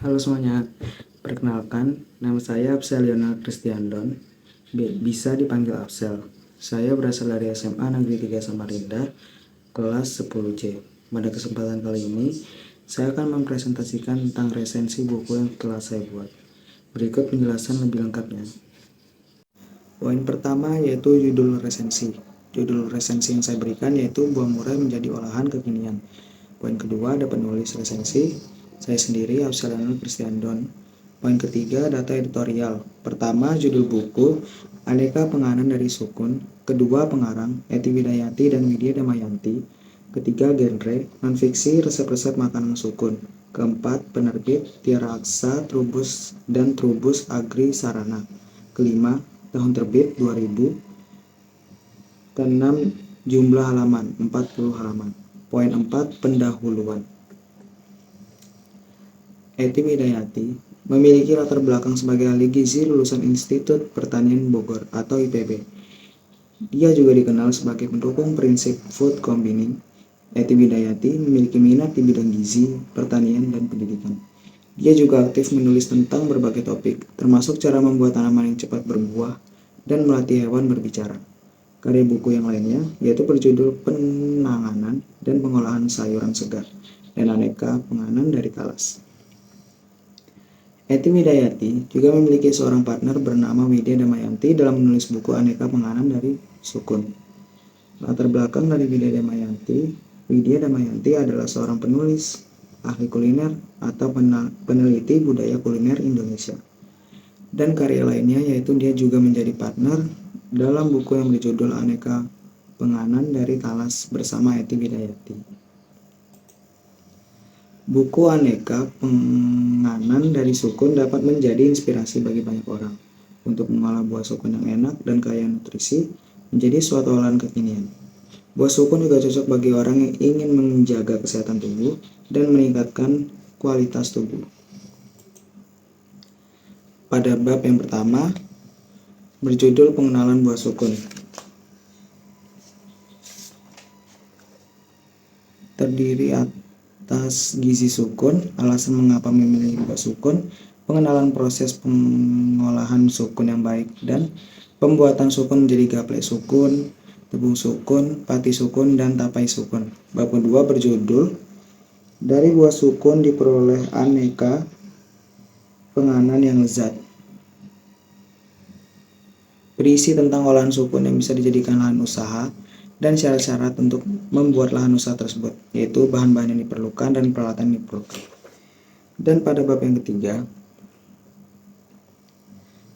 Halo semuanya, perkenalkan, nama saya Absel Lionel Kristiandon, bisa dipanggil Absel. Saya berasal dari SMA Negeri 3 Samarinda, kelas 10C. Pada kesempatan kali ini, saya akan mempresentasikan tentang resensi buku yang telah saya buat. Berikut penjelasan lebih lengkapnya. Poin pertama yaitu judul resensi. Judul resensi yang saya berikan yaitu Buah Murai Menjadi Olahan Kekinian. Poin kedua ada penulis resensi, saya sendiri Absel Lionel Kristiandon. Poin ketiga data editorial. Pertama judul buku Aneka Penganan dari Sukun. Kedua pengarang Eti Widayati dan Widya Damayanti. Ketiga genre nonfiksi resep-resep makanan sukun. Keempat penerbit Tiara Aksa Trubus dan Trubus Agri Sarana. Kelima tahun terbit 2000. Keenam jumlah halaman 40 halaman. Poin 4 pendahuluan. Eti Widayati memiliki latar belakang sebagai ahli gizi lulusan Institut Pertanian Bogor atau IPB. Dia juga dikenal sebagai pendukung prinsip food combining. Eti Widayati memiliki minat di bidang gizi, pertanian, dan pendidikan. Dia juga aktif menulis tentang berbagai topik, termasuk cara membuat tanaman yang cepat berbuah dan melatih hewan berbicara. Karya buku yang lainnya yaitu berjudul Penanganan dan Pengolahan Sayuran Segar dan Aneka Penganan dari Talas. Eti Widayati juga memiliki seorang partner bernama Widya Damayanti dalam menulis buku Aneka Penganan dari Sukun. Latar belakang dari Widya Damayanti adalah seorang penulis, ahli kuliner, atau peneliti budaya kuliner Indonesia. Dan karya lainnya yaitu dia juga menjadi partner dalam buku yang berjudul Aneka Penganan dari Talas bersama Eti Widayati. Buku Aneka Penganan dari Sukun dapat menjadi inspirasi bagi banyak orang untuk mengolah buah sukun yang enak dan kaya nutrisi menjadi suatu olahan kekinian. Buah sukun juga cocok bagi orang yang ingin menjaga kesehatan tubuh dan meningkatkan kualitas tubuh. Pada bab yang pertama, berjudul Pengenalan Buah Sukun. Terdiri atas gizi sukun, alasan mengapa memilih buah sukun, pengenalan proses pengolahan sukun yang baik, dan pembuatan sukun menjadi gaplek sukun, tepung sukun, pati sukun, dan tapai sukun. Bab kedua berjudul Dari Buah Sukun Diperoleh Aneka Penganan yang Lezat. Berisi tentang olahan sukun yang bisa dijadikan lahan usaha dan syarat-syarat untuk membuat lahan usaha tersebut, yaitu bahan-bahan yang diperlukan dan peralatan yang diperlukan. Dan pada bab yang ketiga,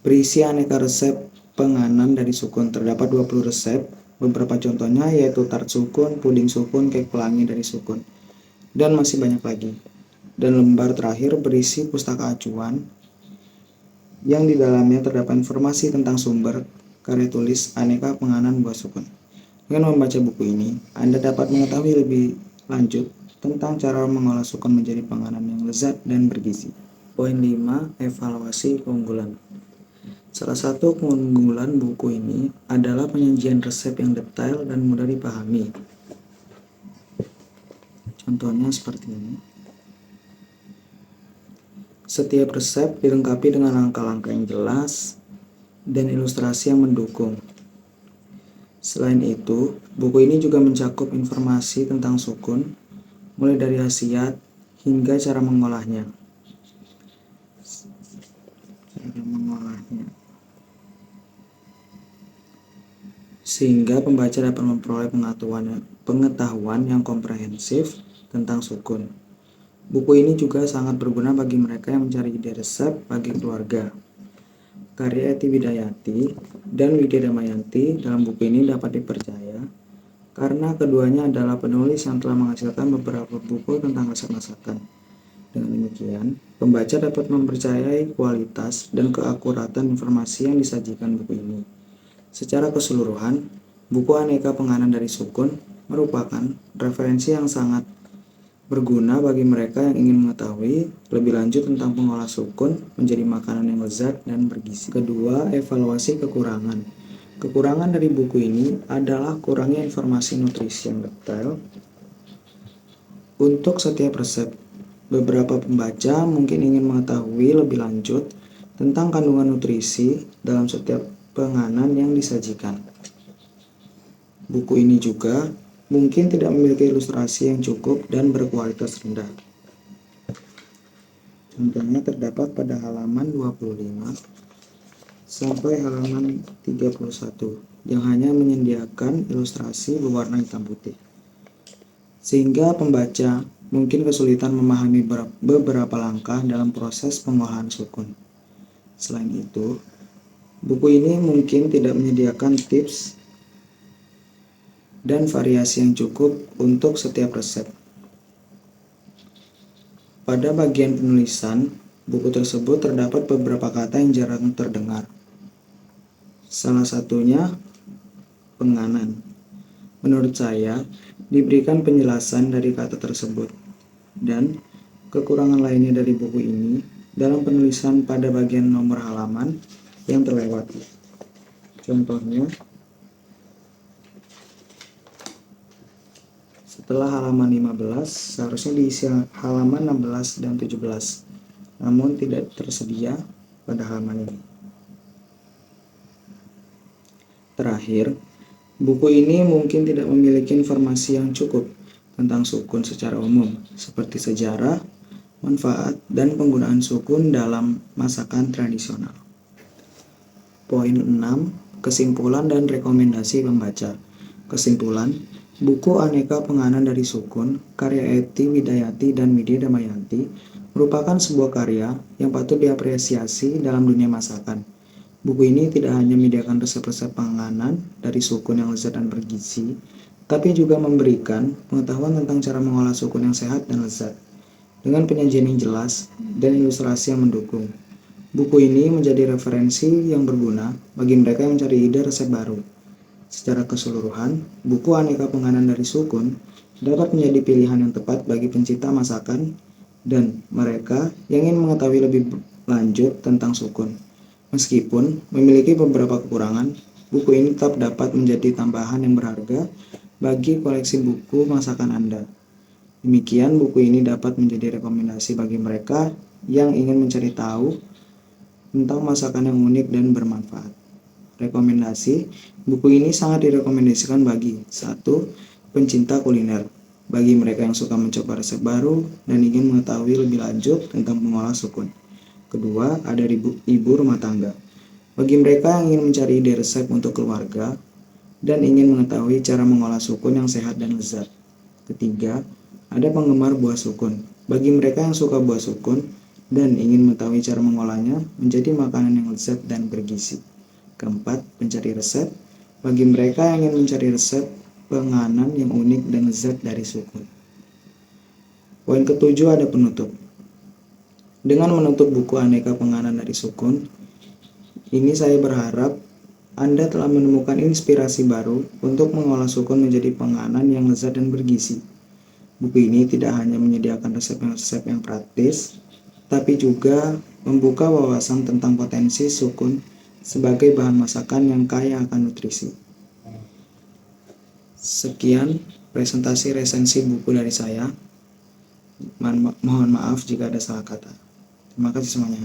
berisi aneka resep penganan dari sukun. Terdapat 20 resep, beberapa contohnya yaitu tart sukun, puding sukun, kek pelangi dari sukun, dan masih banyak lagi. Dan lembar terakhir berisi pustaka acuan yang di dalamnya terdapat informasi tentang sumber karya tulis Aneka Penganan Buah Sukun. Dengan membaca buku ini, Anda dapat mengetahui lebih lanjut tentang cara mengolah sukun menjadi penganan yang lezat dan bergizi. Poin 5, evaluasi keunggulan. Salah satu keunggulan buku ini adalah penyajian resep yang detail dan mudah dipahami. Contohnya seperti ini. Setiap resep dilengkapi dengan langkah-langkah yang jelas dan ilustrasi yang mendukung. Selain itu, buku ini juga mencakup informasi tentang sukun, mulai dari khasiat hingga cara mengolahnya. Sehingga pembaca dapat memperoleh pengetahuan yang komprehensif tentang sukun. Buku ini juga sangat berguna bagi mereka yang mencari ide resep bagi keluarga. Karya Eti Widayati dan Widya Damayanti dalam buku ini dapat dipercaya karena keduanya adalah penulis yang telah menghasilkan beberapa buku tentang resep masakan. Dengan demikian, pembaca dapat mempercayai kualitas dan keakuratan informasi yang disajikan buku ini. Secara keseluruhan, buku Aneka Penganan dari Sukun merupakan referensi yang sangat berguna bagi mereka yang ingin mengetahui lebih lanjut tentang pengolah sukun menjadi makanan yang lezat dan bergizi. Kedua, evaluasi kekurangan. Kekurangan dari buku ini adalah kurangnya informasi nutrisi yang detail untuk setiap resep. Beberapa pembaca mungkin ingin mengetahui lebih lanjut tentang kandungan nutrisi dalam setiap penganan yang disajikan. Buku ini juga mungkin tidak memiliki ilustrasi yang cukup dan berkualitas rendah. Contohnya terdapat pada halaman 25 sampai halaman 31 yang hanya menyediakan ilustrasi berwarna hitam putih. Sehingga pembaca mungkin kesulitan memahami beberapa langkah dalam proses pengolahan sukun. Selain itu, buku ini mungkin tidak menyediakan tips dan variasi yang cukup untuk setiap resep. Pada bagian penulisan, buku tersebut terdapat beberapa kata yang jarang terdengar. Salah satunya penganan. Menurut saya, diberikan penjelasan dari kata tersebut. Dan kekurangan lainnya dari buku ini dalam penulisan pada bagian nomor halaman yang terlewat. Contohnya, setelah halaman 15, seharusnya diisi halaman 16 dan 17, namun tidak tersedia pada halaman ini. Terakhir, buku ini mungkin tidak memiliki informasi yang cukup tentang sukun secara umum, seperti sejarah, manfaat, dan penggunaan sukun dalam masakan tradisional. Poin 6. Kesimpulan dan rekomendasi pembaca. Kesimpulan, buku Aneka Penganan dari Sukun, karya Eti Widayati dan Widya Damayanti, merupakan sebuah karya yang patut diapresiasi dalam dunia masakan. Buku ini tidak hanya menyediakan resep-resep panganan dari sukun yang lezat dan bergizi, tapi juga memberikan pengetahuan tentang cara mengolah sukun yang sehat dan lezat, dengan penyajian yang jelas dan ilustrasi yang mendukung. Buku ini menjadi referensi yang berguna bagi mereka yang mencari ide resep baru. Secara keseluruhan, buku Aneka Penganan dari Sukun dapat menjadi pilihan yang tepat bagi pencinta masakan dan mereka yang ingin mengetahui lebih lanjut tentang sukun. Meskipun memiliki beberapa kekurangan, buku ini tetap dapat menjadi tambahan yang berharga bagi koleksi buku masakan Anda. Demikian, buku ini dapat menjadi rekomendasi bagi mereka yang ingin mencari tahu tentang masakan yang unik dan bermanfaat. Rekomendasi, buku ini sangat direkomendasikan bagi 1. Pencinta kuliner, bagi mereka yang suka mencoba resep baru dan ingin mengetahui lebih lanjut tentang mengolah sukun. Kedua, ada ibu rumah tangga, bagi mereka yang ingin mencari ide resep untuk keluarga dan ingin mengetahui cara mengolah sukun yang sehat dan lezat. Ketiga, ada penggemar buah sukun, bagi mereka yang suka buah sukun dan ingin mengetahui cara mengolahnya menjadi makanan yang lezat dan bergizi. Keempat, pencari resep, bagi mereka yang ingin mencari resep penganan yang unik dan lezat dari sukun. Poin ketujuh, ada penutup. Dengan menutup buku Aneka Penganan dari Sukun, ini saya berharap Anda telah menemukan inspirasi baru untuk mengolah sukun menjadi penganan yang lezat dan bergizi. Buku ini tidak hanya menyediakan resep-resep yang praktis, tapi juga membuka wawasan tentang potensi sukun sebagai bahan masakan yang kaya akan nutrisi. Sekian presentasi resensi buku dari saya. Mohon maaf jika ada salah kata. Terima kasih semuanya.